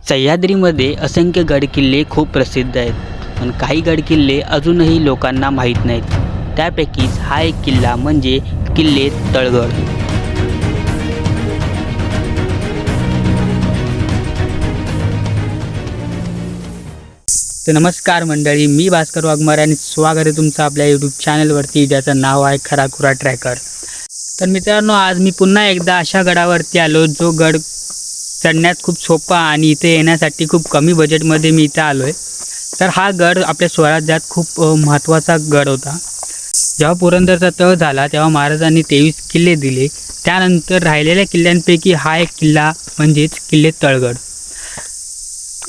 सह्याद्रीमध्ये असंख्य गडकिल्ले खूप प्रसिद्ध आहेत, पण काही गडकिल्ले अजूनही लोकांना माहीत नाहीत. त्यापैकीच हा एक किल्ला म्हणजे किल्ले तळगड. तर नमस्कार मंडळी, मी भास्कर वाघमारे आणि स्वागत आहे तुमचं आपल्या यूट्यूब चॅनलवरती, ज्याचं नाव आहे खराखुरा ट्रॅकर. तर मित्रांनो, आज मी पुन्हा एकदा अशा गडावरती आलो जो गड चढण्यात खूप सोपा आणि इथे येण्यासाठी खूप कमी बजेटमध्ये मी इथे आलो आहे. तर हा गड आपल्या स्वराज्यात खूप महत्त्वाचा गड होता. जेव्हा पुरंदरचा तह झाला तेव्हा महाराजांनी 23 किल्ले दिले. त्यानंतर राहिलेल्या किल्ल्यांपैकी हा एक किल्ला म्हणजेच किल्ले तळगड.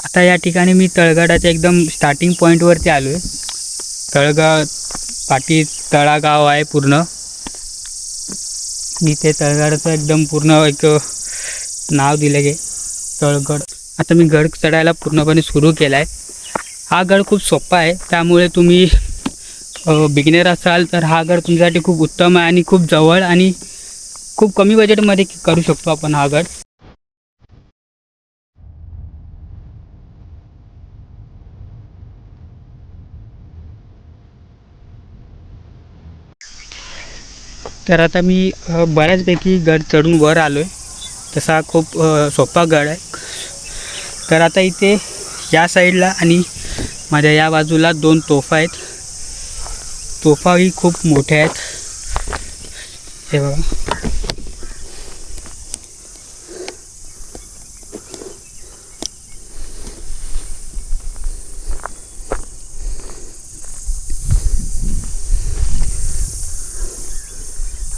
आता या ठिकाणी मी तळगडाच्या एकदम स्टार्टिंग पॉईंटवरती आलो आहे. तळगड पाठी तळागाव आहे पूर्ण. इथे तळगडाचं एकदम पूर्ण एक नाव दिलं गे तळगड. आता मी गड चढायला पूर्णपणे सुरू केला आहे. हा गड खूप सोपा आहे, त्यामुळे तुम्ही बिगिनर असाल तर हा गड तुमच्यासाठी खूप उत्तम आहे आणि खूप जवळ आणि खूप कमी बजेटमध्ये करू शकतो आपण हा गड. तर आता मी बऱ्याचपैकी गड चढून वर आलो आहे. तसा खूप सोपा गड आहे. तर आता इथे या साईडला आणि माझ्या या बाजूला 2 तोफा आहेत. तोफाही खूप मोठ्या आहेत, हे बघा.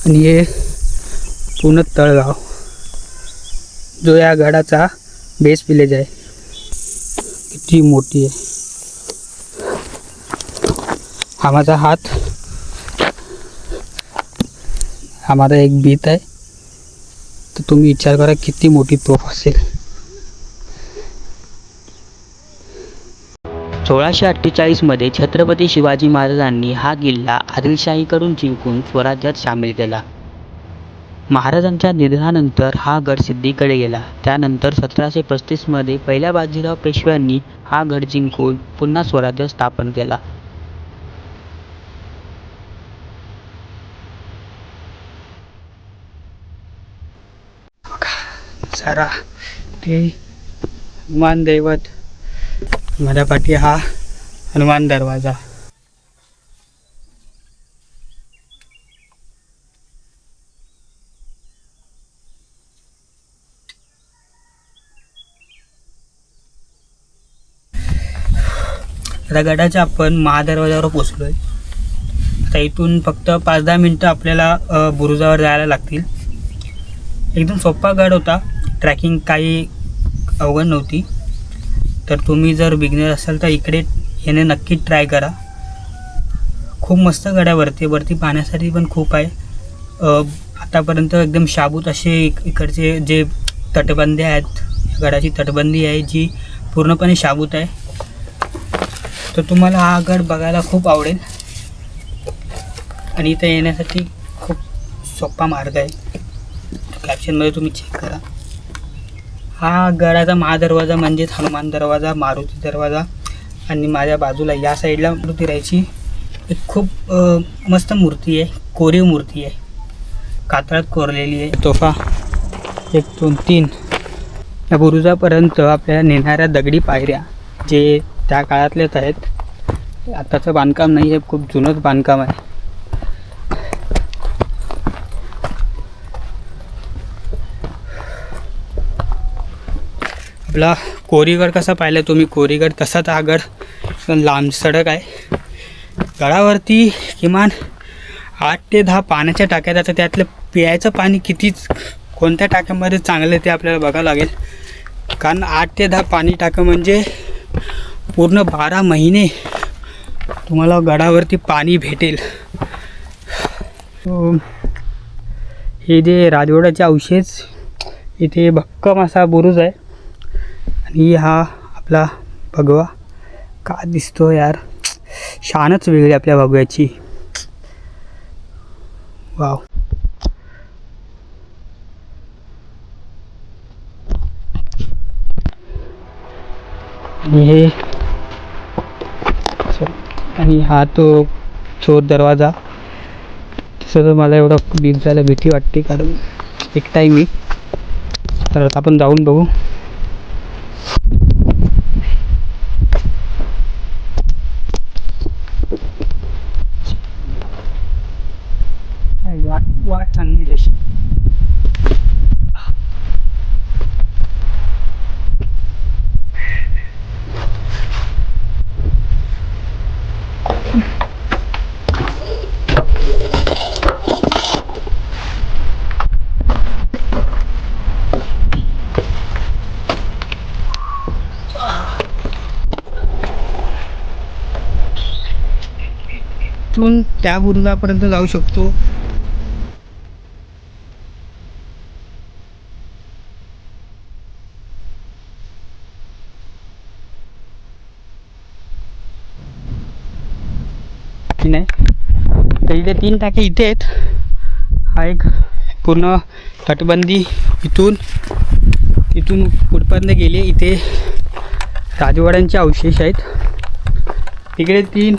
आणि हे पूर्ण तळगाव जो या गडाचा बेस विलेज आहे, किती मोठी आहे. हा माझा हात, हा माझा एक बीत आहे. तर तुम्ही विचार करा किती मोठी तोफ असेल. 1648 मध्ये छत्रपती शिवाजी महाराजांनी हा किल्ला आदिलशाहीकडून जिंकून स्वराज्यात सामील केला. महाराजांच्या निधनानंतर हा गड सिद्दीकडे गेला. त्यानंतर 1735 मध्ये पहिल्या बाजीराव पेशव्यांनी हा गड जिंकून पुन्हा स्वराज्य स्थापन केला. सारा ते हनुमान दैवत, माझ्या पाठी हा हनुमान दरवाजा. आता गडाच्या आपण महादरवाजावर पोचलो आहे. आता इथून फक्त 5-10 मिनटं आपल्याला बुरुजावर जायला लागतील. एकदम सोपा गड होता, ट्रॅकिंग काही अवघड नव्हती. तर तुम्ही जर बिगिनर असाल तर इकडे येणे नक्की ट्राय करा. खूप मस्त गडावरती वरती पाहण्यासाठी पण खूप आहे. आतापर्यंत एकदम शाबूत असे इकडचे जे तटबंदी आहेत, गडाची तटबंदी आहे जी पूर्णपणे शाबूत आहे. तर तुम्हाला हा गड बघायला खूप आवडेल आणि इथं येण्यासाठी खूप सोपा मार्ग आहे. कॅप्शनमध्ये तुम्ही चेक करा. हा गडाचा महादरवाजा म्हणजेच हनुमान दरवाजा, मारुती दरवाजा. आणि माझ्या बाजूला या साईडला मूर्ती एक खूप मस्त मूर्ती आहे, कोरीव मूर्ती आहे, कातळात कोरलेली आहे. तोफा 1, 2, 3 या बुरुजापर्यंत आपल्याला नेणाऱ्या दगडी पायऱ्या जे त्या काळातलेच आहेत. आताचं बांधकाम नाही आहे, खूप जुनंच बांधकाम आहे. आपला कोरीगड कसा पाहिला तुम्ही, कोरीगड तसाच हा गड लांब सडक आहे. गडावरती किमान 8 ते 10 पाण्याच्या टाक्या जातात. त्यातलं प्यायचं पाणी कोणत्या टाक्यामध्ये चांगलं ते आपल्याला बघावं लागेल. कारण 8 ते 10 पाणी टाकं म्हणजे पूर्ण 12 महिने तुम्हाला गडावरती पाणी भेटेल. हे जे राजवाड्याचे अवशेष, इथे भक्कम असा बुरुज आहे. आणि हा आपला भगवा का दिसतो यार, शानच वेगळी आपल्या भगव्याची. वाव. आणि हे आणि हा तो चोर दरवाजा. तसं तर मला एवढं दिसायला भीती वाटते कारण एकटा आहे मी. तर आता आपण जाऊन बघू. वाट चांगली जशी इथून त्या बुरुजापर्यंत जाऊ शकतो. नाही तर इथे 3 टाके इथे आहेत. हा एक पूर्ण तटबंदी इथून पुढपर्यंत गेली. इथे राजवाड्यांचे अवशेष आहेत. तिकडे 3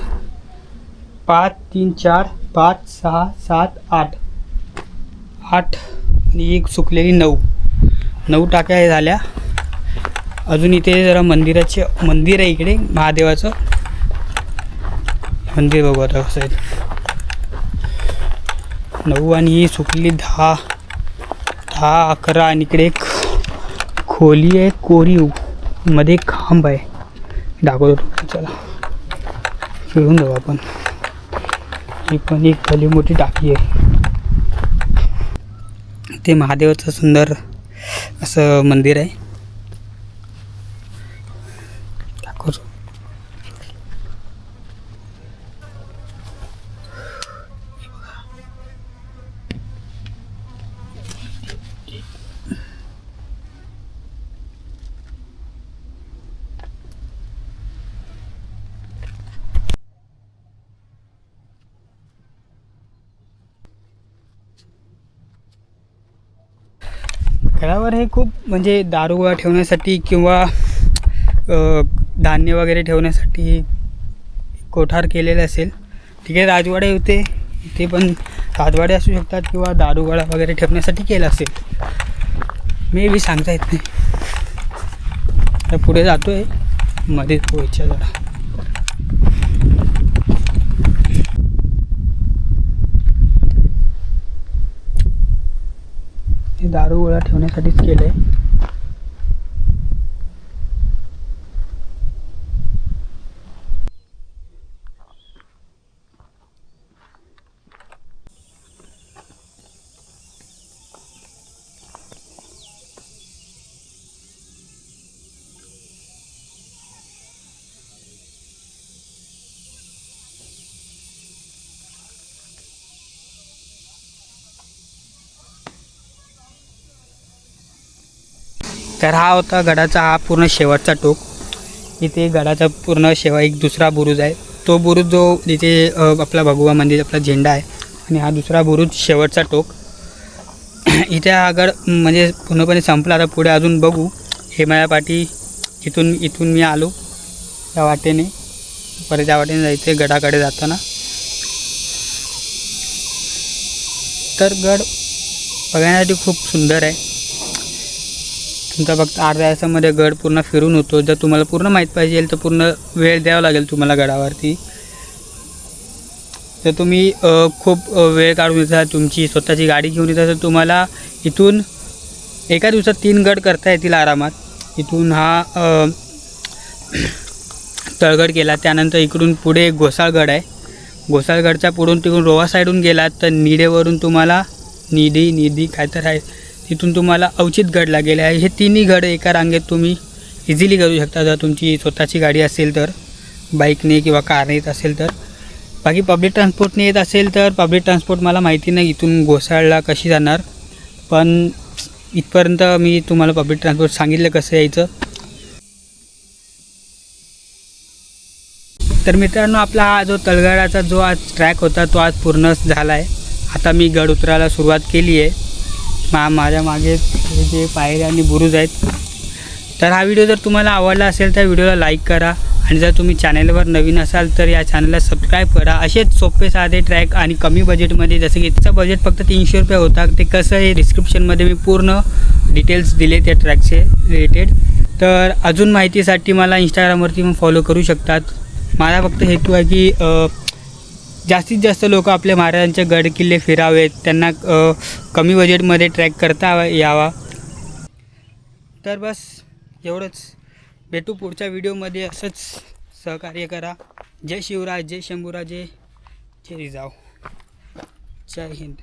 5 3 4 5 6 7 8 आणि एक सुकलेली 9 टाक्या झाल्या. अजून इथे जरा मंदिर आहे. इकडे महादेवाचं मंदिर बघू आता कसं आहे. 9 आणि ही सुकलेली 10 11 आणि इकडे एक खोली आहे कोरीव मध्ये एक खांब आहे. दाखवतो चला फिरून जाऊ आपण. ही पण एक भली मोठी टाकी आहे. ते महादेवाचं सुंदर असं मंदिर आहे. दाखवतो. गडावर हे खूप म्हणजे दारू ठेवण्यासाठी किंवा धान्य वगैरे ठेवण्यासाठी कोठार केलेले असेल. तिकडे राजवाडे होते. इथे पण राजवाडे असू शकतात किंवा दारूगोळा वगैरे ठेवण्यासाठी केलं असेल. मे बी सांगता येत नाही. तर पुढे जातो आहे मध्ये पोहायच्या जरा. हे दारू गोळा ठेवण्यासाठीच केलंय. तर हा होता गडाचा पूर्ण शेवटचा टोक. इथे गडाचा पूर्ण एक दुसरा बुरुज आहे. तो बुरुज जो जिथे आपला भगवा मंदिर आपला झेंडा आहे आणि हा दुसरा बुरुज शेवटचा टोक. इथे हा गड म्हणजे पूर्णपणे संपला. आता पुढे अजून बघू. हिमालयापाटी इथून मी आलो त्या वाटेने. परत त्या वाटेने जायचं गडाकडे जाताना. तर गड बघण्यासाठी खूप सुंदर आहे. तुमचा फक्त अर्ध्या तासामध्ये गड पूर्ण फिरून होतो. जर तुम्हाला पूर्ण माहीत पाहिजे तर पूर्ण वेळ द्यावा लागेल तुम्हाला गडावरती. जर तुम्ही खूप वेळ काढून येता, तुमची स्वतःची गाडी घेऊन येता, तर तुम्हाला इथून एका दिवसात 3 गड करता येतील आरामात. इथून हा तळगड केला. त्यानंतर इकडून पुढे घोसाळगड आहे. घोसाळगडच्या पुढून तिकडून रोहा साईडून गेलात तर निडेवरून तुम्हाला निधी काय तर आहे, तिथून तुम्हाला अवचितगड लागेल आहे. हे 3ही गड एका रांगेत तुम्ही इझिली करू शकता जर तुमची स्वतःची गाडी असेल तर. बाईकने किंवा कारने येत असेल तर. बाकी पब्लिक ट्रान्सपोर्टने येत असेल तर पब्लिक ट्रान्सपोर्ट मला माहिती नाही इथून घोसाळला कशी जाणार. पण इथपर्यंत मी तुम्हाला पब्लिक ट्रान्सपोर्ट सांगितलं कसं यायचं. तर मित्रांनो, आपला हा जो तळगडाचा जो आज ट्रॅक होता तो आज पूर्ण झाला आहे. आता मी गड उतरायला सुरुवात केली आहे. माझ्या मागे हे जे पायऱ्या आणि बुरुज आहेत तर हा व्हिडिओ जर तुम्हाला आवडला असेल तर व्हिडिओला लाईक करा आणि जर तुम्ही चॅनलवर नवीन असाल तर या चॅनलला सबस्क्राईब करा. असेच सोपे साधे ट्रॅक आणि कमी बजेटमध्ये, जसं की त्याचं बजेट फक्त 300 रुपये होता. ते कसं आहे डिस्क्रिप्शनमध्ये मी पूर्ण डिटेल्स दिले त्या ट्रॅकचे रिलेटेड. तर अजून माहितीसाठी मला इंस्टाग्रामवरती पण फॉलो करू शकतात. माझा फक्त हेतू आहे की जास्तीत जास्त लोक आपल्या महाराजांचे गड किल्ले फिरावेत, त्यांना कमी बजेटमध्ये ट्रॅक करता यावा. तर बस एवढंच. भेटू पुढच्या व्हिडिओमध्ये. असंच सहकार्य करा. जय शिवराज, जय शंभूराजे, जय जिजाऊ, जय हिंद.